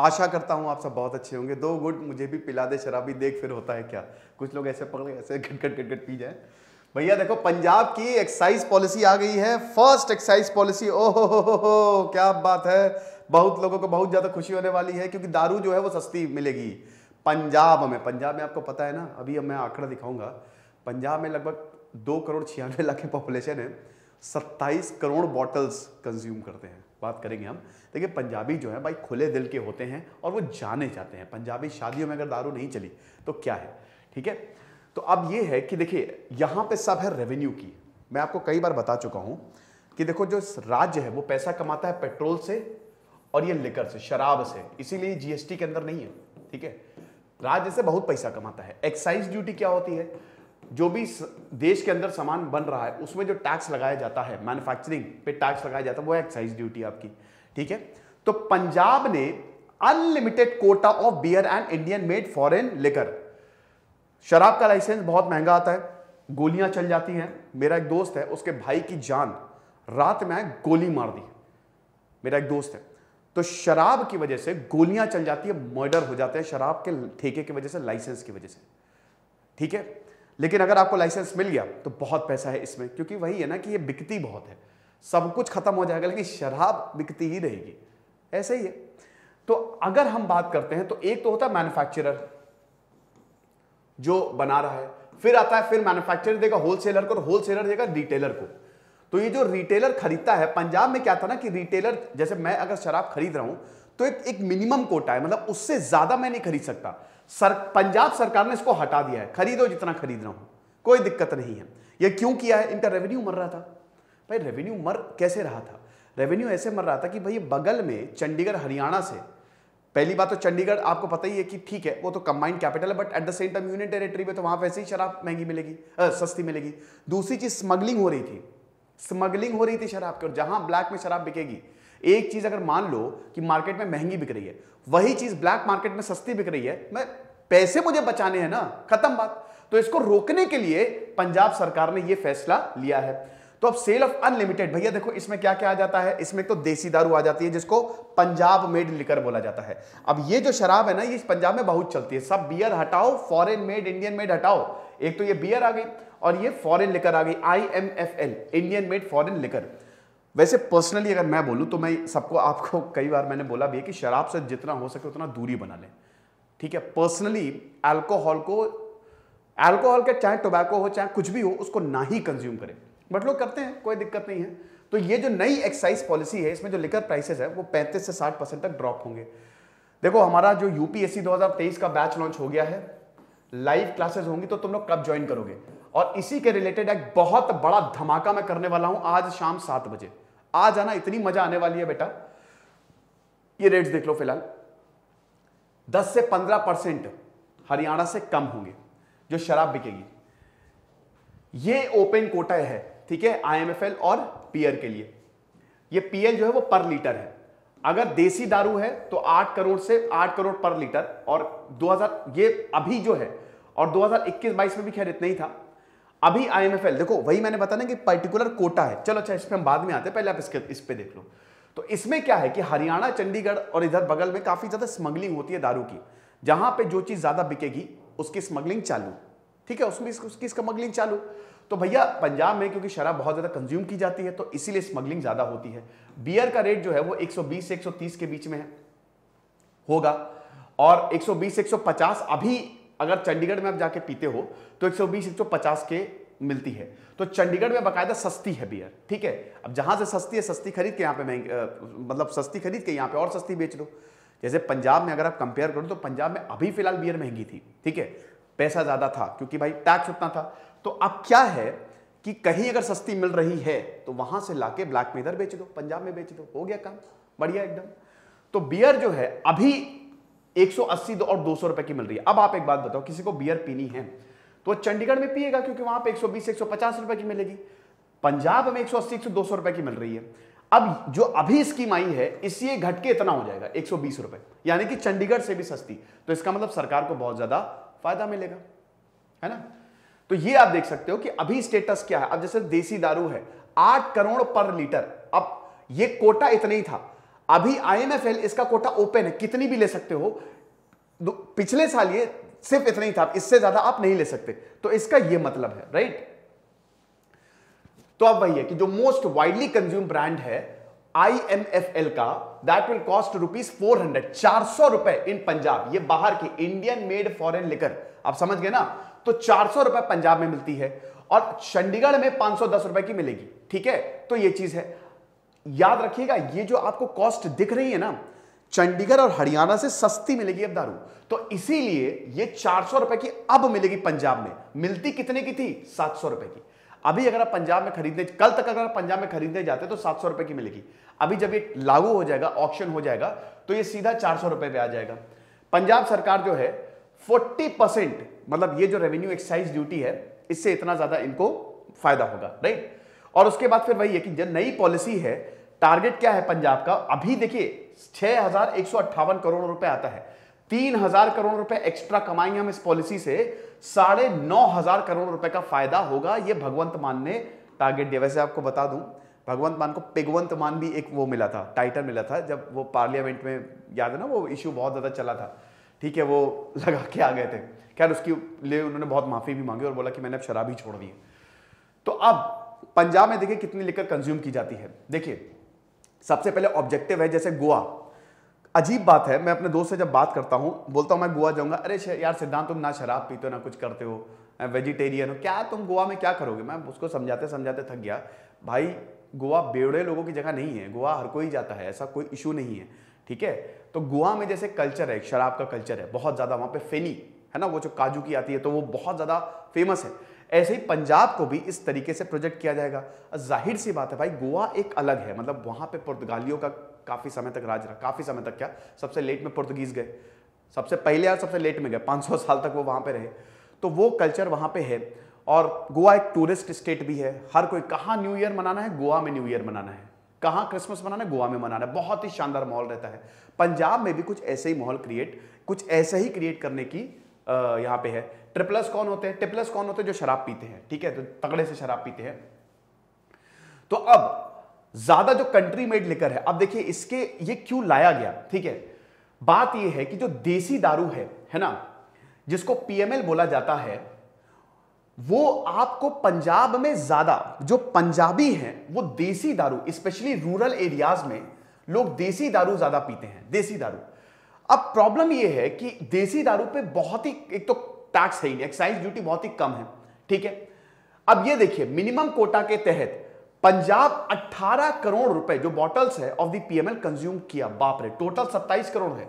आशा करता हूँ आप सब बहुत अच्छे होंगे। 2 गुट मुझे भी पिला दे शराबी, देख फिर होता है क्या। कुछ लोग ऐसे पकड़ ऐसे घट घट घट पी जाए। भैया देखो, पंजाब की एक्साइज पॉलिसी आ गई है, फर्स्ट एक्साइज पॉलिसी। ओहो क्या बात है। बहुत लोगों को बहुत ज्यादा खुशी होने वाली है, क्योंकि दारू जो है वो सस्ती मिलेगी पंजाब में। पंजाब में आपको पता है ना, अभी अब मैं आंकड़ा दिखाऊंगा। पंजाब में लगभग 2,96,00,000 की पॉपुलेशन है, 27 करोड़ बॉटल्स कंज्यूम करते हैं। बात करेंगे हम। देखिए पंजाबी जो है भाई खुले दिल के होते हैं और वो जाने जाते हैं। पंजाबी शादियों में अगर दारू नहीं चली तो क्या है, ठीक है। तो अब ये है कि देखिए यहां पे सब है रेवेन्यू की। मैं आपको कई बार बता चुका हूं कि देखो जो राज्य है वो पैसा कमाता है पेट्रोल से और ये लिकर से, शराब से, इसीलिए जीएसटी के अंदर नहीं है, ठीक है। राज्य से बहुत पैसा कमाता है। एक्साइज ड्यूटी क्या होती है, जो भी देश के अंदर सामान बन रहा है उसमें जो टैक्स लगाया जाता है, मैन्युफैक्चरिंग पे टैक्स लगाया जाता है, वो है एक्साइज ड्यूटी आपकी, ठीक है। तो पंजाब ने unlimited quota of beer and Indian made foreign liquor. शराब का लाइसेंस बहुत महंगा आता है, गोलियां चल जाती हैं। मेरा एक दोस्त है, उसके भाई की जान रात में गोली मार दी, मेरा एक दोस्त है। तो शराब की वजह से गोलियां चल जाती है, मर्डर हो जाते हैं शराब के ठेके की वजह से, लाइसेंस की वजह से, ठीक है। लेकिन अगर आपको लाइसेंस मिल गया तो बहुत पैसा है इसमें, क्योंकि वही है ना कि ये बिकती बहुत है। सब कुछ खत्म हो जाएगा लेकिन शराब बिकती ही रहेगी, ऐसे ही है। तो अगर हम बात करते हैं तो एक तो होता है मैन्युफैक्चरर जो बना रहा है, फिर आता है, फिर मैन्युफैक्चरर देगा होलसेलर को और होलसेलर देगा रिटेलर को। तो ये जो रिटेलर खरीदता है, पंजाब में क्या था ना कि रिटेलर, जैसे मैं अगर शराब खरीद रहा हूं तो एक मिनिमम कोटा है, मतलब उससे ज्यादा मैं नहीं खरीद सकता। पंजाब सरकार ने इसको हटा दिया है, खरीदो जितना खरीद रहा हूं, कोई दिक्कत नहीं है। ये क्यों किया है, इनका रेवेन्यू मर रहा था। भाई रेवेन्यू मर कैसे रहा था, रेवेन्यू ऐसे मर रहा था कि भाई बगल में चंडीगढ़ हरियाणा से, पहली बात तो चंडीगढ़ आपको पता ही है कि ठीक है वो तो कंबाइंड कैपिटल है, but at the same time union territory में तो वहां वैसे ही शराब महंगी मिलेगी, सस्ती मिलेगी। दूसरी चीज स्मगलिंग हो रही थी, स्मगलिंग हो रही थी शराब की, और जहां ब्लैक में शराब बिकेगी, एक चीज अगर मान लो कि मार्केट में महंगी बिक रही है, वही चीज ब्लैक मार्केट में सस्ती बिक रही है, मैं पैसे मुझे बचाने हैं ना, खत्म बात। तो इसको रोकने के लिए पंजाब सरकार ने यह फैसला लिया है। तो अब सेल ऑफ अनलिमिटेड, भैया देखो इसमें क्या क्या आ जाता है, इसमें तो देसी दारू आ जाती है जिसको पंजाब मेड लिकर बोला जाता है। अब ये जो शराब है ना, ये पंजाब में बहुत चलती है। सब बियर हटाओ, फॉरेन मेड इंडियन मेड हटाओ। एक तो ये बियर आ गई और ये फॉरेन लिकर आ गई, IMFL, Indian made foreign liquor. वैसे पर्सनली अगर मैं बोलूं तो मैं सबको, आपको कई बार मैंने बोला भी है कि शराब से जितना हो सके उतना दूरी बना लें, ठीक है। पर्सनली अल्कोहल के चाहे टोबैको हो चाहे कुछ भी हो, उसको ना ही कंज्यूम करें, बट लोग करते हैं, कोई दिक्कत नहीं है। तो ये जो नई एक्साइज पॉलिसी है, इसमें जो लिकर प्राइसेस है वो 35 से 60% तक ड्रॉप होंगे। देखो हमारा जो यूपीएससी 2023 का बैच लॉन्च हो गया है, लाइव क्लासेस होंगी, तो तुम लोग कब ज्वाइन करोगे। और इसी के रिलेटेड एक बहुत बड़ा धमाका मैं करने वाला हूं आज शाम 7 बजे। आ जाना, इतनी मजा आने वाली है बेटा। ये रेट्स देख लो, फिलहाल 10 से 15% हरियाणा से कम होंगे जो शराब बिकेगी। ये ओपन कोटा है, ठीक है, IMFL और पियर के लिए। ये PL जो है वो पर लीटर है। अगर देसी दारू है तो 8 करोड़ से 8 करोड़ पर लीटर, और 2000 ये अभी जो है, और 2021-22 में भी खैर इतना ही था। अभी IMFL देखो, वही मैंने बताया कि पर्टिकुलर कोटा है। चलो अच्छा, इस पे हम बाद में आते हैं, पहले आप इस पे देख लो। तो इसमें क्या है कि हरियाणा, चंडीगढ़ और इधर बगल में काफी ज्यादा स्मगलिंग होती है दारू की। जहां पे जो चीज ज्यादा बिकेगी उसकी स्मगलिंग चालू, ठीक है, उसमें उसकी स्मगलिंग चालू। तो भैया पंजाब में क्योंकि शराब बहुत ज्यादा कंज्यूम की जाती है तो इसीलिए स्मगलिंग ज्यादा होती है। बियर का रेट जो है वो 120 से 130 के बीच में है, होगा, और 120 से 150 अभी अगर चंडीगढ़ में आप जाके पीते हो तो 120-150 के मिलती है। तो चंडीगढ़ में बाकायदा सस्ती है बियर, ठीक है। अब जहां से सस्ती है, सस्ती खरीद के यहाँ पे मतलब सस्ती खरीद के यहाँ पे और सस्ती बेच दो। जैसे पंजाब में अगर आप कंपेयर करो तो पंजाब में अभी फिलहाल बियर महंगी थी, ठीक है, पैसा ज्यादा था क्योंकि भाई टैक्स उतना था। तो अब क्या है कि कहीं अगर सस्ती मिल रही है तो वहां से लाके ब्लैक में इधर बेच दो, पंजाब में बेच दो, हो गया काम, बढ़िया एकदम। तो बियर जो है अभी 180 और 200 रुपए की मिल रही है। अब आप एक बात बताओ, किसी को बियर पीनी है तो चंडीगढ़ में पिएगा क्योंकि वहां पे 120-150 रुपए की मिलेगी। पंजाब में 180-200 रुपए की मिल रही है। अब जो अभी स्कीम आई है, इससे घट के इतना हो जाएगा 120 रुपए, यानी कि चंडीगढ़ से भी सस्ती। तो इसका मतलब सरकार को बहुत ज्यादा फायदा मिलेगा, है ना। तो ये आप देख सकते हो कि अभी स्टेटस क्या है। अब जैसे देसी दारू है 8 करोड़ पर लीटर, अब ये कोटा इतना ही था। अभी आईएमएफएल इसका कोटा ओपन है, कितनी भी ले सकते हो। पिछले साल ये सिर्फ इतना ही था, इससे ज्यादा आप नहीं ले सकते। तो इसका ये मतलब है, राइट। तो अब वही है कि जो मोस्ट वाइडली कंज्यूम ब्रांड है IMFL का, दैट विल कॉस्ट ₹400, 400 रुपए इन पंजाब। ये बाहर की इंडियन मेड फॉरेन लिकर, आप समझ गए ना। तो 400 रुपए पंजाब में मिलती है और चंडीगढ़ में 510 रुपए की मिलेगी, ठीक है। तो ये चीज है, याद रखिएगा। ये जो आपको कॉस्ट दिख रही है ना, चंडीगढ़ और हरियाणा से सस्ती मिलेगी अब दारू। तो इसीलिए ये 400 रुपए की अब मिलेगी पंजाब में। मिलती कितने की थी? 700 रुपए की। अभी अगर आप पंजाब में खरीदने, कल तक अगर आप पंजाब में खरीदने जाते तो 700 रुपए की मिलेगी। अभी जब ये लागू हो जाएगा, ऑक्शन हो जाएगा, तो ये सीधा 400 रुपए पे आ जाएगा। पंजाब सरकार जो है 40%, मतलब ये जो रेवेन्यू एक्साइज ड्यूटी है, इससे इतना ज्यादा इनको फायदा होगा, राइट। और उसके बाद फिर वही है कि जो नई पॉलिसी है, टारगेट क्या है पंजाब का? अभी देखिए 6,158 करोड़ रुपए आता है, 3,000 करोड़ रुपए एक्स्ट्रा कमाएंगे हम इस पॉलिसी से, 9,500 करोड़ रुपए का फायदा होगा। ये भगवंत मान ने टारगेट दिया। वैसे आपको बता दूं, भगवंत मान को पिगवंत मान भी एक वो मिला था, टाइटल मिला था, जब वो पार्लियामेंट में, याद है ना, वो इश्यू बहुत ज्यादा चला था, ठीक है, वो लगा के आ गए थे। खैर उसकी लिए उन्होंने बहुत माफी भी मांगी और बोला कि मैंने अब शराब ही छोड़ दी है। तो अब पंजाब में देखिए कितनी लिकर कंज्यूम की जाती है। देखिए सबसे पहले ऑब्जेक्टिव है, जैसे गोवा। अजीब बात है, मैं अपने दोस्त से जब बात करता हूं, बोलता हूं मैं गोवा जाऊंगा, अरे यार सिद्धांत तुम ना शराब पीते हो ना कुछ करते हो, वेजिटेरियन हो, क्या तुम गोवा में क्या करोगे? मैं उसको समझाते समझाते थक गया। भाई गोवा बेवड़े लोगों की जगह नहीं है, गोवा हर कोई जाता है, ऐसा कोई इशू नहीं है, ठीक है। तो गोवा में जैसे कल्चर है, शराब का कल्चर है बहुत ज्यादा, वहां पे फेनी है ना, वो जो काजू की आती है, तो वो बहुत ज्यादा फेमस है। ऐसे ही पंजाब को भी इस तरीके से प्रोजेक्ट किया जाएगा। जाहिर सी बात है भाई, गोवा एक अलग है, मतलब वहां पे पुर्तगालियों का काफी समय तक राज रहा, काफी समय तक, क्या सबसे लेट में पुर्तगीज गए, सबसे पहले और सबसे लेट में गए, 500 साल तक वो वहां पे रहे। तो वो कल्चर वहां पे है। और गोवा एक टूरिस्ट स्टेट भी है। हर कोई, कहाँ न्यू ईयर मनाना है, गोवा में न्यू ईयर मनाना है, कहाँ क्रिसमस मनाना है, गोवा में मनाना है। बहुत ही शानदार माहौल रहता है। पंजाब में भी कुछ ऐसे ही माहौल कुछ ऐसे ही क्रिएट करने की यहाँ पे है। ट्रिपलस कौन होते हैं? ट्रिपलस कौन होते हैं? जो शराब पीते हैं, ठीक है, तो तगड़े से शराब पीते हैं। तो अब ज्यादा जो कंट्री मेड लिकर है, अब देखिए इसके ये क्यों लाया गया, ठीक है। बात ये है कि जो देसी दारू है ना, जिसको PML बोला जाता है, वो आपको पंजाब में ज्यादा, जो पंजाबी हैं वो देसी दारू, स्पेशली रूरल एरियाज में लोग देसी दारू ज्यादा पीते हैं, देसी दारू। अब प्रॉब्लम ये है कि देसी दारू पे बहुत ही, एक तो टैक्स है ही नहीं, एक्साइज ड्यूटी बहुत ही कम है, ठीक है। अब ये देखिए मिनिमम कोटा के तहत पंजाब 18 करोड़ रुपए जो बॉटल्स है ऑफ द PML कंज्यूम किया। बाप रे, टोटल 27 करोड़ है।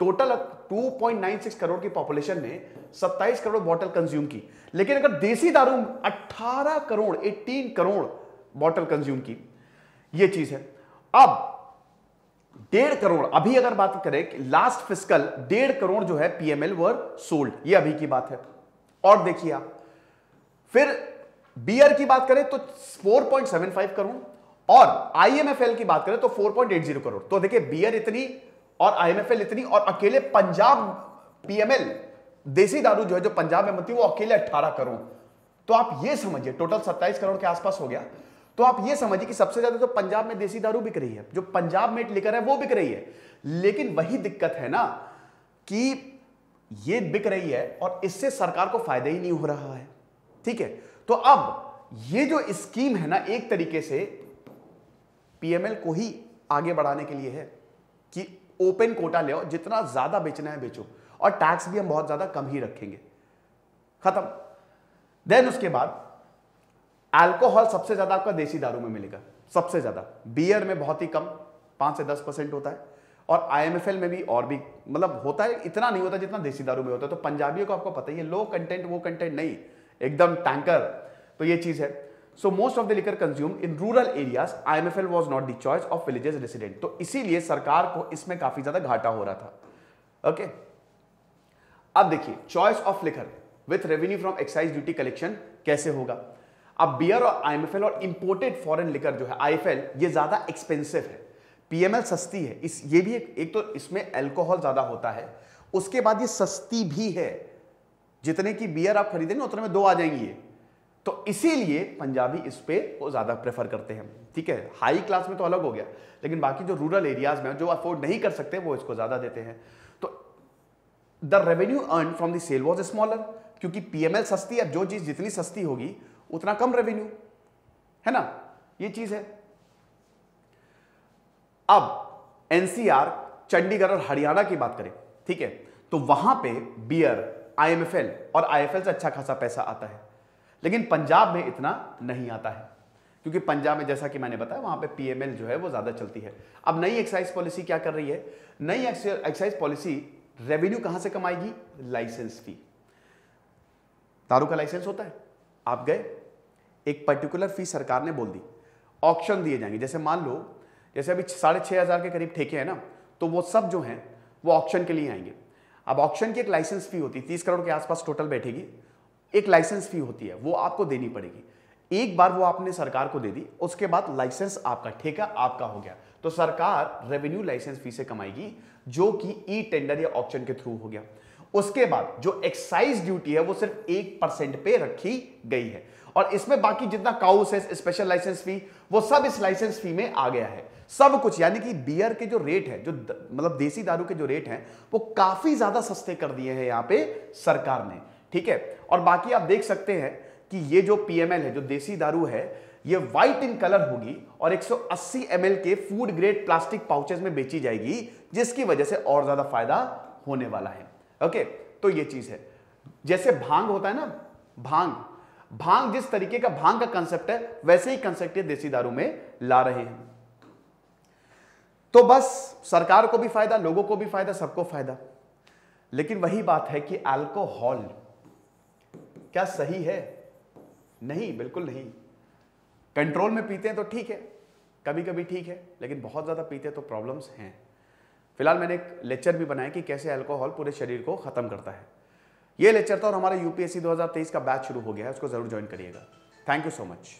टोटल 2.96 करोड़ की पॉपुलेशन में 27 करोड़ बॉटल कंज्यूम की। लेकिन अगर देसी दारू 18 करोड़, 18 करोड़ बॉटल कंज्यूम की, ये चीज है। अब 1.5 करोड़, अभी अगर बात करें कि लास्ट फिस्कल 1.5 करोड़ जो है PML वर सोल्ड, ये अभी की बात है। और देखिए आप, फिर बियर की बात करें तो 4.75 करोड़ और IMFL की बात करें तो 4.80 करोड़। तो देखिए बियर इतनी और IMFL इतनी, और अकेले पंजाब PML देसी दारू जो है, जो पंजाब में बनती है, वो अकेले 18 करोड़। तो आप ये समझिए टोटल 27 करोड़ के आसपास हो गया। तो आप ये समझिए कि सबसे ज्यादा तो पंजाब में देसी दारू बिक रही है, जो पंजाब में लिकर है वो बिक रही है। लेकिन वही दिक्कत है ना कि ये बिक रही है और इससे सरकार को फायदा ही नहीं हो रहा है, ठीक है। तो अब ये जो स्कीम है ना, एक तरीके से PML को ही आगे बढ़ाने के लिए है कि ओपन कोटा ले आओ, जितना ज्यादा बेचना है बेचो, और टैक्स भी हम बहुत ज्यादा कम ही रखेंगे, खत्म। देन उसके बाद अल्कोहल सबसे ज्यादा आपका देसी दारू में मिलेगा, सबसे ज्यादा। बियर में बहुत ही कम, 5 से 10% होता है, और IMFL में भी और भी मतलब होता है, इतना नहीं होता जितना देसी दारू में होता है। तो पंजाबियों को आपको पता ही है, लो कंटेंट वो कंटेंट नहीं, एकदम टैंकर। तो ये चीज है। So most of the liquor consume in rural areas, IMFL was not the choice of villages resident. तो इसीलिए सरकार को इसमें काफी ज्यादा घाटा हो रहा था। ओके, अब देखिए choice of liquor with revenue from excise duty collection कैसे होगा। अब बियर और IMFL और इंपोर्टेड फॉरेन लिकर जो है IFL, ये ज्यादा एक्सपेंसिव है, PML सस्ती है। ये भी एक तो इसमें अल्कोहल ज्यादा होता है, उसके बाद ये सस्ती भी है। जितने की बियर आप खरीदेंगे उतने में 2 आ जाएंगी ये, तो इसीलिए पंजाबी इस पे वो ज्यादा प्रेफर करते हैं। ठीक है, हाई क्लास में तो अलग हो गया, लेकिन बाकी जो रूरल एरियाज में जो अफोर्ड नहीं कर सकते वो इसको ज्यादा देते हैं। तो the revenue earn from the sale was smaller, क्योंकि पीएमएल सस्ती है, जो चीज जितनी सस्ती होगी उतना कम रेवेन्यू, है ना, ये चीज है। अब एनसीआर, चंडीगढ़ और हरियाणा की बात करें, ठीक है, तो वहां पे बियर, आईएमएफएल और आईएफएल से अच्छा खासा पैसा आता है, लेकिन पंजाब में इतना नहीं आता है, क्योंकि पंजाब में जैसा कि मैंने बताया वहां पे पीएमएल जो है वो ज्यादा चलती है। अब नई एक्साइज पॉलिसी क्या कर रही है? नई एक्साइज पॉलिसी रेवेन्यू कहां से कमाएगी? लाइसेंस फी। दारू का लाइसेंस होता है, आप गए, एक पर्टिकुलर फी सरकार ने बोल दी, ऑक्शन दिए जाएंगे। जैसे मान लो, जैसे अभी 6,500 के करीब ठेके हैं ना, तो वो सब जो हैं वो ऑक्शन के लिए आएंगे। अब ऑक्शन की एक लाइसेंस फी होती है, 30 करोड़ के आसपास टोटल बैठेगी, एक लाइसेंस फी होती है, वो आपको देनी पड़ेगी। एक बार वो आपने सरकार को दे दी, उसके बाद लाइसेंस आपका, ठेका आपका हो गया, तो सरकार रेवेन्यू लाइसेंस फी से कमाएगी, जो कि ई टेंडर या ऑक्शन के थ्रू हो गया। उसके बाद जो एक्साइज ड्यूटी है वो सिर्फ 1% पे रखी गई है, और इसमें बाकी जितना काउस है, स्पेशल लाइसेंस फी, वो सब इस लाइसेंस फी में आ गया है, सब कुछ। यानी कि बियर के जो रेट है, जो मतलब देसी दारू के जो रेट हैं, वो काफी ज्यादा सस्ते कर दिए हैं यहां पे सरकार ने। ठीक है, और बाकी आप देख सकते हैं कि ये जो पीएमएल है, जो देसी दारू है, ये व्हाइट इन कलर होगी और 180 ml के फूड ग्रेड प्लास्टिक पाउचेस में बेची जाएगी, जिसकी वजह से और ज्यादा फायदा होने वाला है। ओके, तो ये चीज है। जैसे भांग होता है ना, भांग जिस तरीके का भांग का कंसेप्ट है, वैसे ही कंसेप्ट देसी दारू में ला रहे हैं। तो बस सरकार को भी फायदा, लोगों को भी फायदा, सबको फायदा। लेकिन वही बात है कि अल्कोहल क्या सही है? नहीं, बिल्कुल नहीं। कंट्रोल में पीते हैं तो ठीक है, कभी कभी ठीक है, लेकिन बहुत ज्यादा पीते हैं तो प्रॉब्लम्स हैं। फिलहाल मैंने एक लेक्चर भी बनाया कि कैसे अल्कोहल पूरे शरीर को खत्म करता है। ये लेक्चर था, और हमारा यूपीएससी 2023 का बैच शुरू हो गया है, उसको जरूर ज्वाइन करिएगा। Thank you so much.